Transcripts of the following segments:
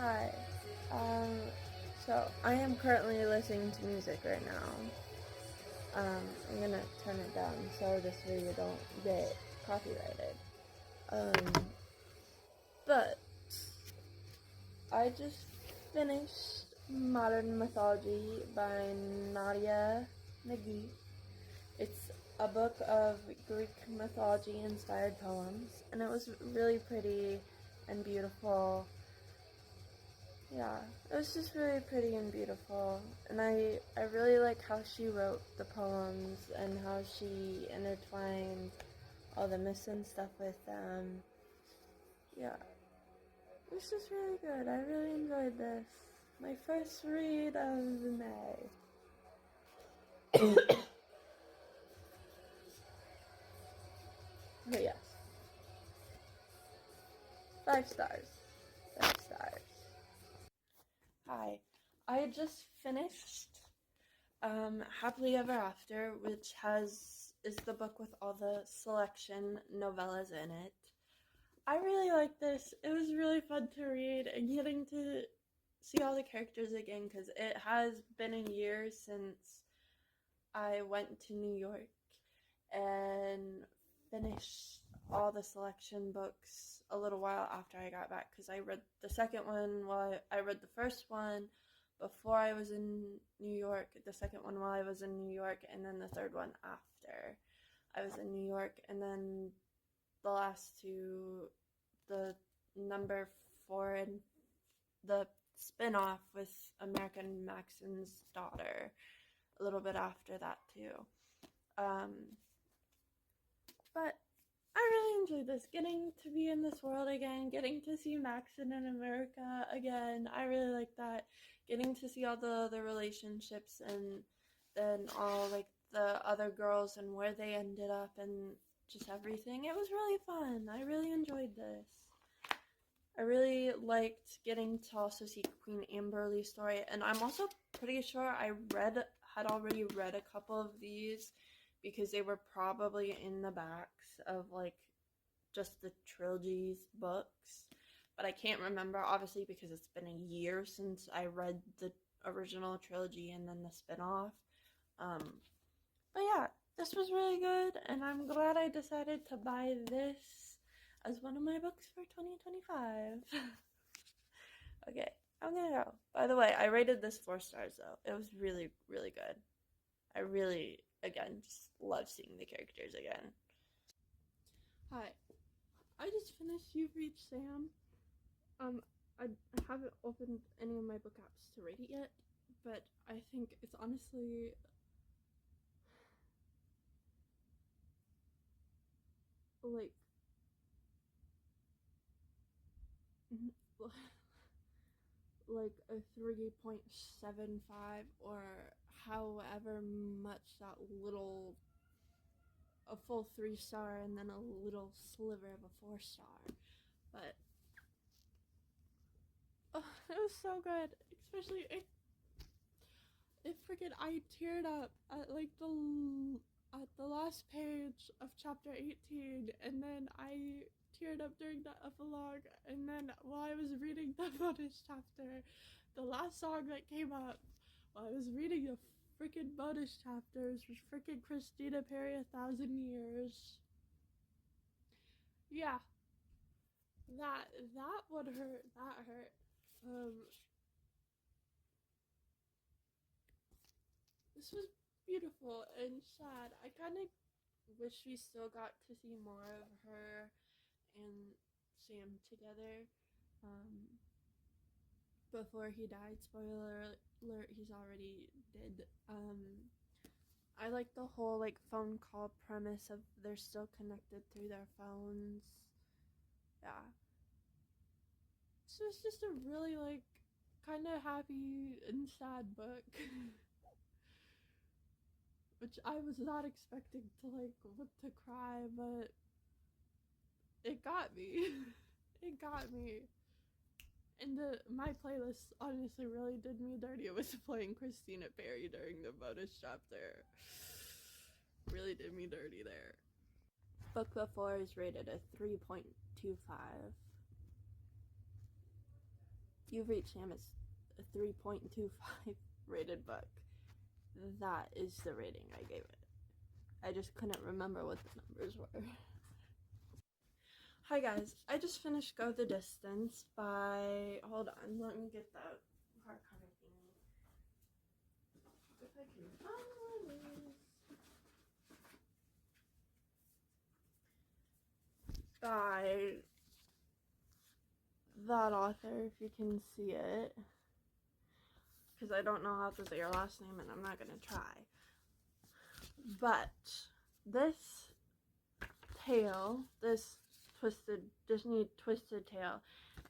Hi. Um, so I am currently listening to music right now. I'm gonna turn it down so this video don't get copyrighted. But I just finished Modern Mythology by Nadia McGhee. It's a book of Greek mythology inspired poems, and it was really pretty and beautiful. Yeah, it was just really pretty and beautiful, and I really like how she wrote the poems and how she intertwined all the myths and stuff with them. Yeah, it was just really good. I really enjoyed this. My first read of May. But yes, 5 stars. 5 stars. Hi, I just finished Happily Ever After, which is the book with all the selection novellas in it. I really like this. It was really fun to read and getting to see all the characters again because it has been a year since I went to New York and finished all the selection books a little while after I got back because I read the second one while I read the first one before I was in New York, the second one while I was in New York, and then the third one after I was in New York, and then the last two, the number 4 and the spin-off with American Maxon's daughter, a little bit after that too. But I really enjoyed this, getting to be in this world again, getting to see Maxon in America again. I really like that, getting to see all the other relationships and then all like the other girls and where they ended up and just everything. It was really fun. I really enjoyed this. I really liked getting to also see Queen Amberly's story, and I'm also pretty sure I had already read a couple of these because they were probably in the backs of like just the trilogy's books, but I can't remember obviously because it's been a year since I read the original trilogy and then the spin-off. But yeah, this was really good, and I'm glad I decided to buy this as one of my books for 2025. Okay, I'm gonna go. By the way, I rated this 4 stars though. It was really, really good. I really, again, just love seeing the characters again. Hi, I just finished You've Reached Sam. I haven't opened any of my book apps to rate it yet, but I think it's honestly like like a 3.75 or however much that little, a full 3 star and then a little sliver of a 4 star. But oh, it was so good, especially it freaking, I teared up at like at the last page of chapter 18, and then I teared up during the epilogue, and then while I was reading the bonus chapter, the last song that came up while I was reading the freaking bonus chapters was freaking Christina Perri, 1,000 Years. Yeah, that would hurt. That hurt. This was beautiful and sad. I kind of wish we still got to see more of her and Sam together before he died. Spoiler alert, he's already dead. I like the whole like phone call premise of they're still connected through their phones. Yeah. So it's just a really like kind of happy and sad book. Which I was not expecting to like want to cry, but it got me. It got me. And my playlist honestly really did me dirty. It was playing Christina Perri during the bonus chapter. Really did me dirty there. Book before is rated a 3.25. You've Reached Sam is a 3.25 rated book. That is the rating I gave it. I just couldn't remember what the numbers were. Hi guys, I just finished Go the Distance by, hold on, let me get that hardcover thingy. If I can find this. By that author, if you can see it. Because I don't know how to say your last name and I'm not going to try. But this tale, this Disney twisted tale,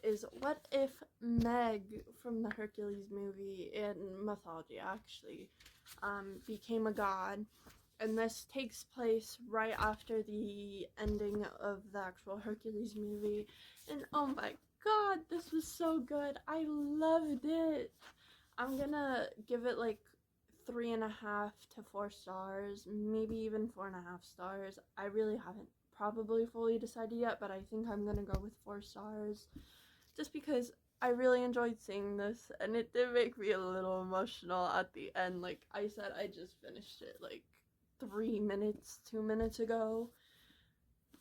is what if Meg from the Hercules movie, in mythology actually, became a god. And this takes place right after the ending of the actual Hercules movie. And oh my god, this was so good. I loved it. I'm gonna give it like 3.5 to 4 stars, maybe even 4.5 stars. I really haven't probably fully decided yet, but I think I'm gonna go with 4 stars. Just because I really enjoyed seeing this, and it did make me a little emotional at the end. Like I said, I just finished it like 2 minutes ago.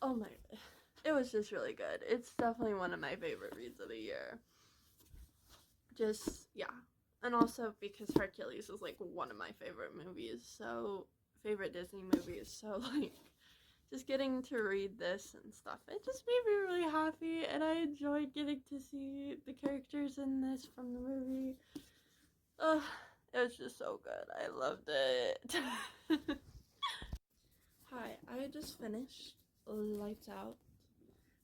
Oh my, it was just really good. It's definitely one of my favorite reads of the year. Just, yeah. And also because Hercules is like one of my favorite movies, so favorite Disney movies, so like just getting to read this and stuff, it just made me really happy, and I enjoyed getting to see the characters in this from the movie. Ugh, it was just so good. I loved it. Hi, I just finished Lights Out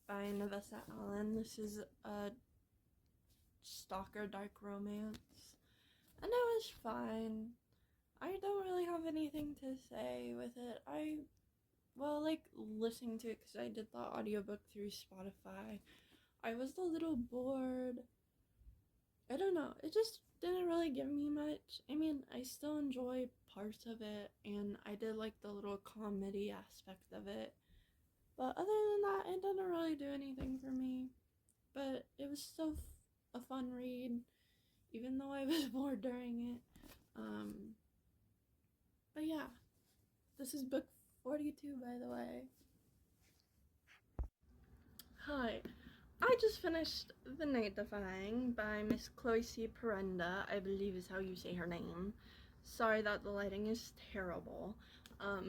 by Nevessa Allen. This is a stalker dark romance, and it was fine. I don't really have anything to say with it. Like listening to it because I did the audiobook through Spotify. I was a little bored. I don't know. It just didn't really give me much. I mean, I still enjoy parts of it, and I did like the little comedy aspect of it. But other than that, it didn't really do anything for me. But it was still a fun read, even though I was bored during it. But yeah, this is book 42, by the way. Hi, I just finished The Night Defying by Miss Kelsey, I believe is how you say her name. Sorry that the lighting is terrible. Oh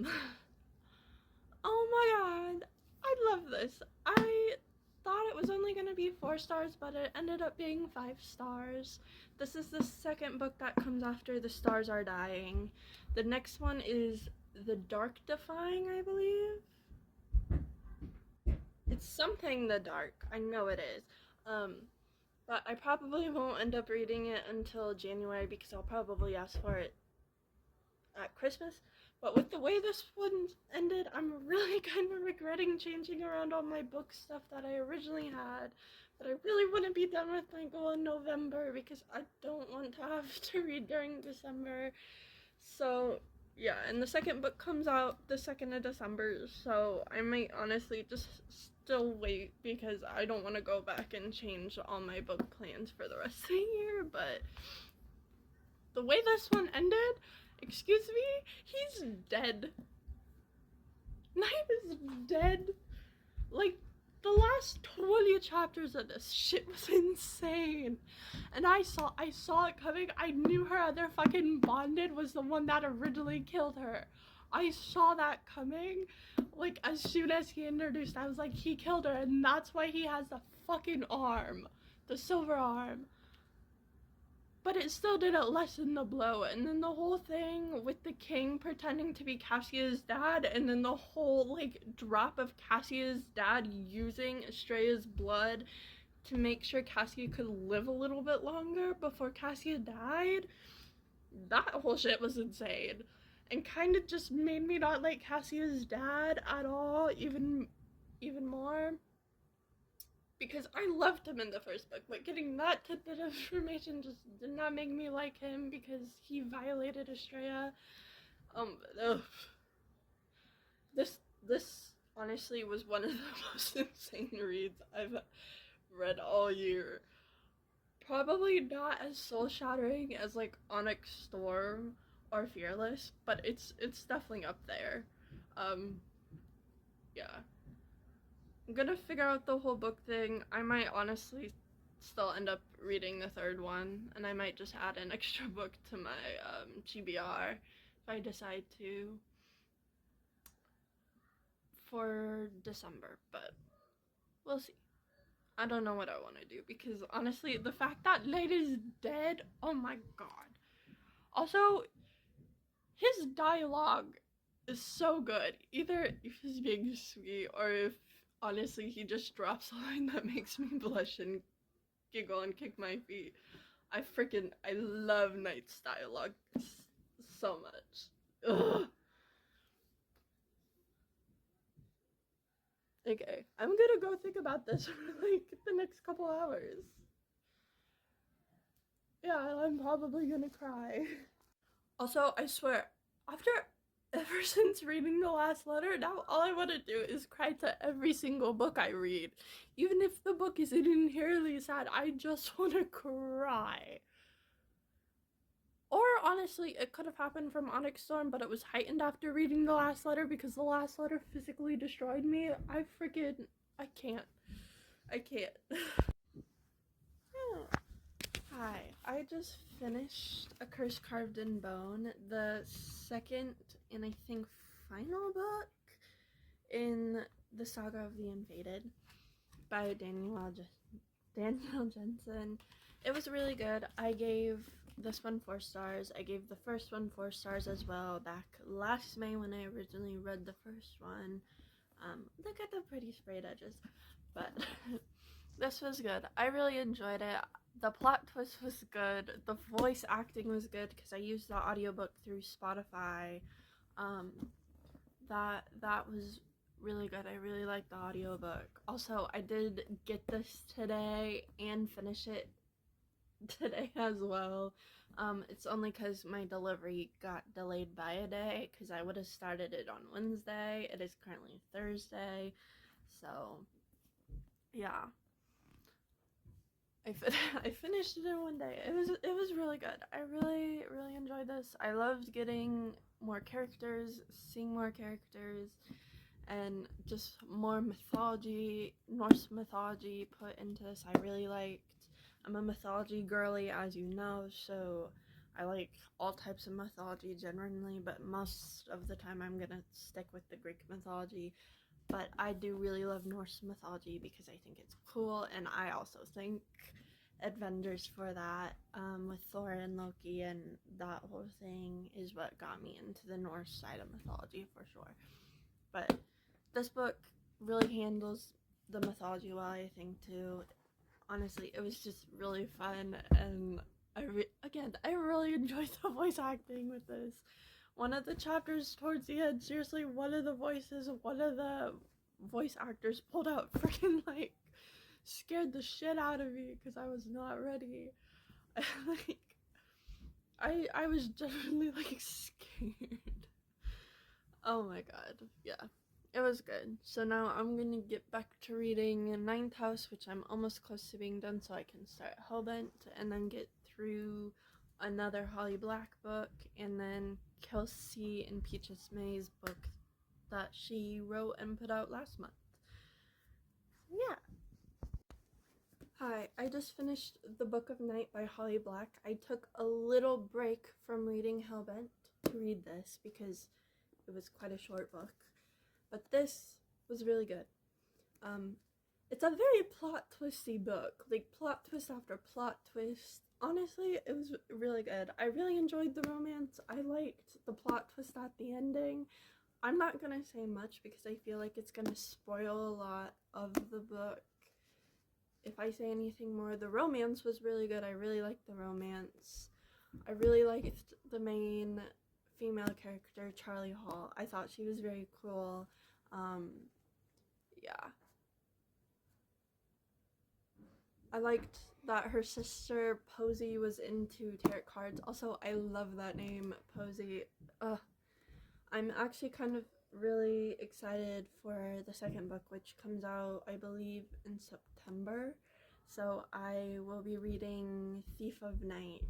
my god, I love this. I thought it was only gonna be 4 stars, but it ended up being 5 stars. This is the second book that comes after The Stars Are Dying. The next one is The Dark Defying, I believe. It's something the dark, I know it is. But I probably won't end up reading it until January because I'll probably ask for it at Christmas. But with the way this one ended, I'm really kind of regretting changing around all my book stuff that I originally had. But I really want to be done with my goal in November because I don't want to have to read during December. So yeah, and the second book comes out the 2nd of December, so I might honestly just still wait because I don't want to go back and change all my book plans for the rest of the year. But the way this one ended, excuse me, he's dead. Knight is dead. Like, the last 20 chapters of this shit was insane. And I saw it coming. I knew her other fucking bonded was the one that originally killed her. I saw that coming. Like, as soon as he introduced, I was like, he killed her, and that's why he has the fucking arm. The silver arm. But it still didn't lessen the blow. And then the whole thing with the king pretending to be Cassia's dad, and then the whole, like, drop of Cassia's dad using Estrella's blood to make sure Cassia could live a little bit longer before Cassia died. That whole shit was insane. And kind of just made me not like Cassia's dad at all, even more. Because I loved him in the first book, but getting that tidbit of information just did not make me like him because he violated Estrella. Ugh. This honestly was one of the most insane reads I've read all year. probably not as soul-shattering as, like, Onyx Storm or Fearless, but it's definitely up there. Yeah. I'm gonna figure out the whole book thing. I might honestly still end up reading the third one, and I might just add an extra book to my GBR if I decide to for December, but we'll see. I don't know what I want to do, because honestly, the fact that Leigh is dead, oh my god. Also, his dialogue is so good. Either if he's being sweet, or if honestly he just drops a line that makes me blush and giggle and kick my feet. I love Knight's dialogue so much. Ugh. Okay, I'm gonna go think about this for like the next couple hours. Yeah, I'm probably gonna cry. Also, I swear, ever since reading the last letter, now all I want to do is cry to every single book I read. Even if the book isn't inherently sad, I just want to cry. Or honestly, it could have happened from Onyx Storm, but it was heightened after reading the last letter, because the last letter physically destroyed me. I can't. Hi, I just finished A Curse Carved in Bone, the second and I think final book in the Saga of the Invaded by Danielle Jensen. It was really good. I gave this one 4 stars. I gave the first one 4 stars as well back last May when I originally read the first one. Look at the pretty sprayed edges. But this was good. I really enjoyed it. The plot twist was good. The voice acting was good because I used the audiobook through Spotify. That was really good. I really liked the audiobook. Also, I did get this today and finish it today as well. It's only because my delivery got delayed by a day, because I would have started it on Wednesday. It is currently Thursday, so yeah. I finished it in one day. It was really good. I really enjoyed this. I loved getting more characters, seeing more characters, and just more mythology, Norse mythology put into this. I really liked. I'm a mythology girly, as you know, so I like all types of mythology generally, but most of the time I'm gonna stick with the Greek mythology. But I do really love Norse mythology because I think it's cool, and I also think Avengers for that, with Thor and Loki and that whole thing is what got me into the Norse side of mythology for sure. But this book really handles the mythology well, I think, too. Honestly, it was just really fun, and I really enjoyed the voice acting with this. One of the chapters towards the end, seriously, one of the voice actors pulled out freaking, like, scared the shit out of me because I was not ready. Like, I was genuinely, like, scared. Oh my god, yeah. It was good. So now I'm gonna get back to reading Ninth House, which I'm almost close to being done, so I can start Hellbent, and then get through another Holly Black book, and then Kelsey and Peaches May's book that she wrote and put out last month. Yeah. Hi, I just finished The Book of Night by Holly Black. I took a little break from reading Hellbent to read this because it was quite a short book. But this was really good. It's a very plot twisty book, like plot twist after plot twist. Honestly, it was really good. I really enjoyed the romance. I liked the plot twist at the ending. I'm not gonna say much because I feel like it's gonna spoil a lot of the book if I say anything more. The romance was really good. I really liked the romance. I really liked the main female character, Charlie Hall. I thought she was very cool. Yeah. I liked that her sister Posey was into tarot cards. Also, I love that name, Posey. I'm actually kind of really excited for the second book, which comes out, I believe, in September. So I will be reading Thief of Night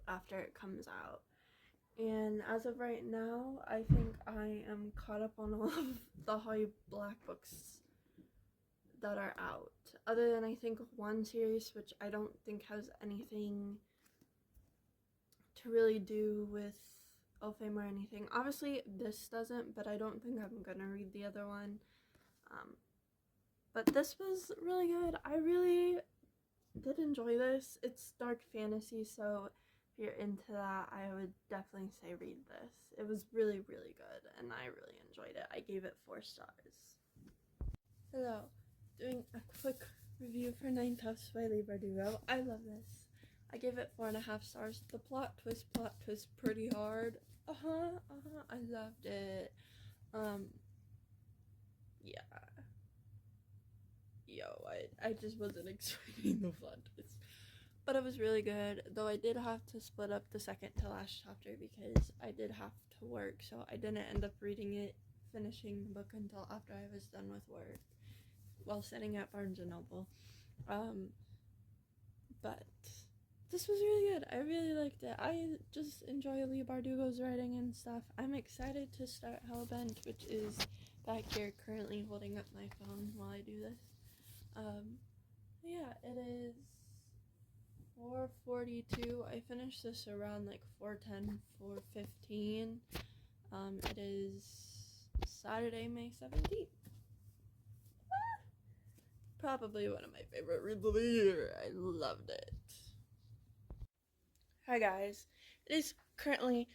after it comes out. And as of right now, I think I am caught up on all of the Holly Black books that are out. Other than I think one series, which I don't think has anything to really do with Elfame or anything. Obviously, this doesn't, but I don't think I'm gonna read the other one. But this was really good. I really did enjoy this. It's dark fantasy, so if you're into that, I would definitely say read this. It was really, really good, and I really enjoyed it. I gave it 4 stars. Hello, doing a quick review for Ninth House by Leigh Bardugo. I love this. I gave it 4.5 stars. The plot twist pretty hard. I loved it. Yeah. I just wasn't expecting the plot twist. But it was really good, though I did have to split up the second to last chapter because I did have to work, so I didn't end up finishing the book until after I was done with work while sitting at Barnes & Noble. But this was really good. I really liked it. I just enjoy Leigh Bardugo's writing and stuff. I'm excited to start Hellbent, which is back here currently holding up my phone while I do this. Yeah, it is 4:42. I finished this around like 4:10, 4:15. It is Saturday, May 17th. Probably one of my favorite reads of the year. I loved it. Hi guys, it is currently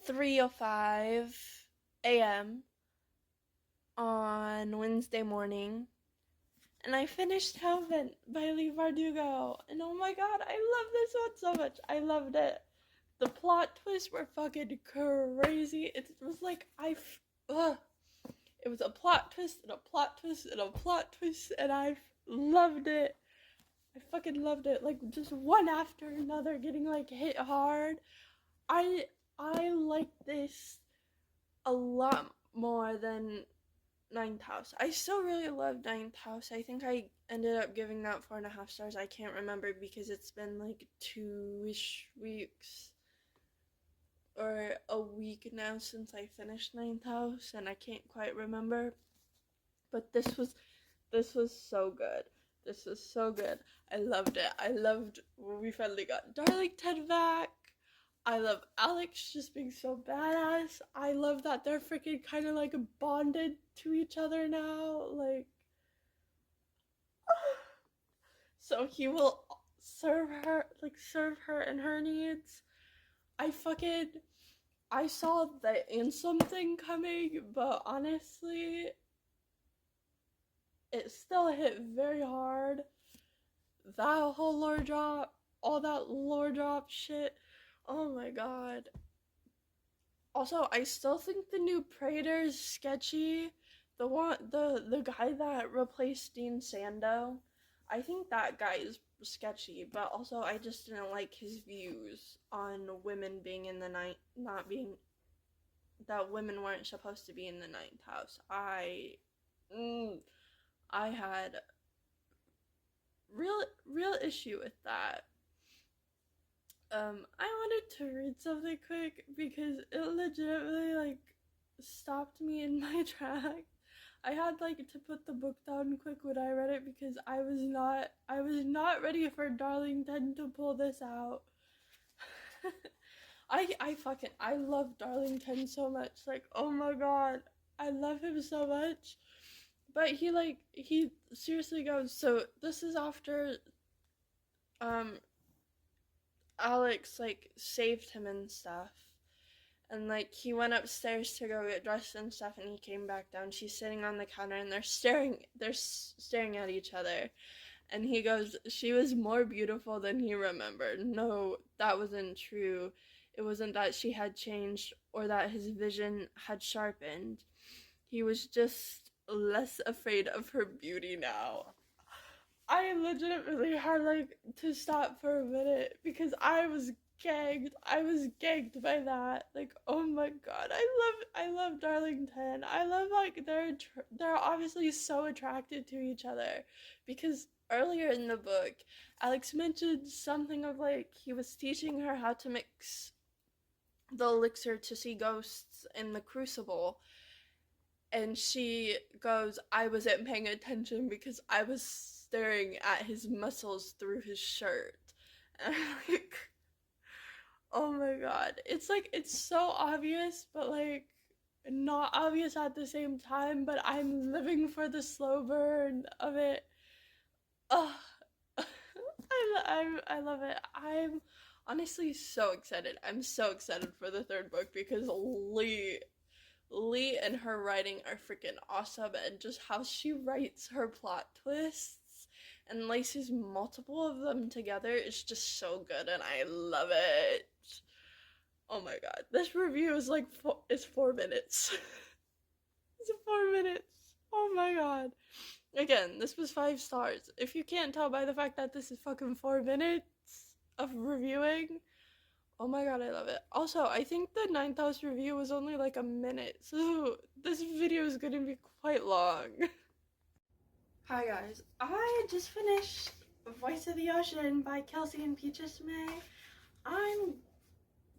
3:05 a.m. on Wednesday morning, and I finished Hellbent by Leigh Bardugo, and oh my god, I love this one so much. I loved it. The plot twists were fucking crazy. It was like, it was a plot twist, and a plot twist, and a plot twist, and I loved it. I fucking loved it. Like, just one after another, getting, like, hit hard. I like this a lot more than Ninth House. I still really love Ninth House. I think I ended up giving that 4.5 stars. I can't remember because it's been, like, 2-ish weeks or a week now since I finished Ninth House, and I can't quite remember. But this was so good. This was so good. I loved it. I loved when we finally got Darlington back. I love Alex just being so badass. I love that they're freaking kind of like bonded to each other now. Like, so he will serve her and her needs. I saw the Ansem thing coming, but honestly, it still hit very hard. That whole lore drop, all that lore drop shit, oh my god. Also, I still think the new Praetor is sketchy. The guy that replaced Dean Sando, I think that guy is sketchy, but also I just didn't like his views on women being in the that women weren't supposed to be in the Ninth House. I had real issue with that. I wanted to read something quick because it legitimately like stopped me in my tracks. I had like to put the book down quick when I read it because I was not ready for Darlington to pull this out. I love Darlington so much. Like, oh my god, I love him so much. But he seriously goes, so this is after Alex like saved him and stuff. And like he went upstairs to go get dressed and stuff, and he came back down. She's sitting on the counter and they're staring at each other. And he goes, she was more beautiful than he remembered. No, that wasn't true. It wasn't that she had changed or that his vision had sharpened. He was just less afraid of her beauty now. I legitimately had like to stop for a minute because I was gagged. I was gagged by that. Like, oh my god, I love Darlington. I love, like, they're obviously so attracted to each other, because earlier in the book, Alex mentioned something of, like, he was teaching her how to mix the elixir to see ghosts in the crucible, and she goes, I wasn't paying attention because I was staring at his muscles through his shirt. And I'm like, oh my god. It's like, it's so obvious, but like not obvious at the same time, but I'm living for the slow burn of it. Oh, I love it. I'm honestly so excited. I'm so excited for the third book because Leigh and her writing are freaking awesome, and just how she writes her plot twists and laces multiple of them together is just so good, and I love it. Oh my god, this review is like it's 4 minutes. It's 4 minutes. Oh my god. Again, this was 5 stars. If you can't tell by the fact that this is fucking 4 minutes of reviewing, oh my god, I love it. Also, I think the ninth house review was only like a minute, so this video is gonna be quite long. Hi guys, I just finished Voice of the Ocean by Kelsey and Peaches May. I'm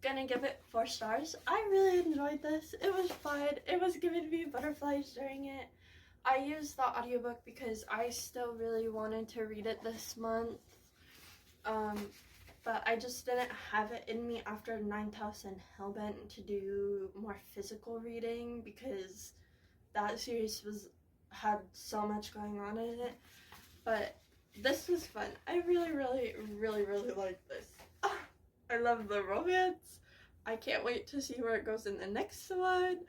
gonna give it 4 stars. I really enjoyed this. It was fun. It was giving me butterflies during it. I used the audiobook because I still really wanted to read it this month. But I just didn't have it in me after Ninth House and Hellbent to do more physical reading, because that series had so much going on in it. But this was fun. I really liked this. I love the romance. I can't wait to see where it goes in the next one.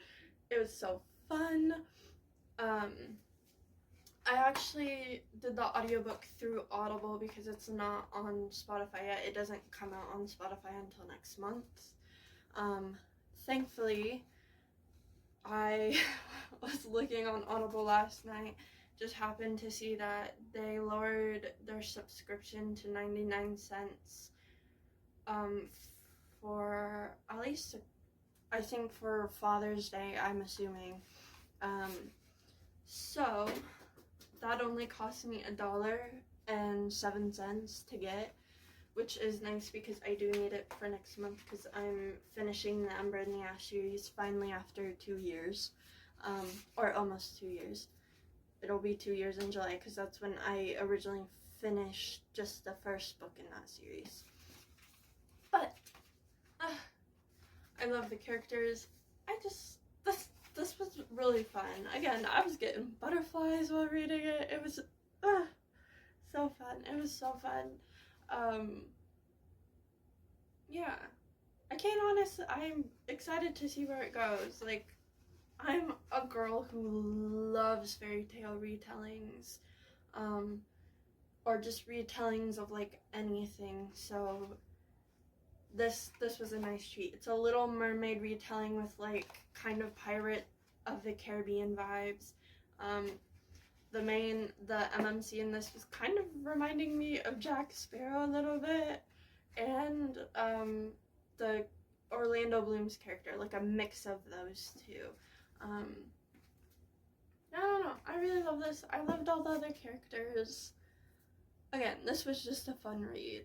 It was so fun. I actually did the audiobook through Audible because it's not on Spotify yet. It doesn't come out on Spotify until next month. Thankfully, I was looking on Audible last night, just happened to see that they lowered their subscription to 99 cents for at least, I think, for Father's Day, I'm assuming. So that only cost me $1.07 to get, which is nice because I do need it for next month because I'm finishing the Ember and the Ash series finally after 2 years, or almost 2 years. It'll be 2 years in July because that's when I originally finished just the first book in that series. But I love the characters. This was really fun. Again, I was getting butterflies while reading it. It was so fun. It was so fun. Yeah. I'm excited to see where it goes. Like, I'm a girl who loves fairy tale retellings, or just retellings of like anything. So this was a nice treat. It's a Little Mermaid retelling with like kind of Pirate of the Caribbean vibes. The MMC in this was kind of reminding me of Jack Sparrow a little bit, and the Orlando Bloom's character, like a mix of those two. I don't know, I really love this. I loved all the other characters. Again, this was just a fun read.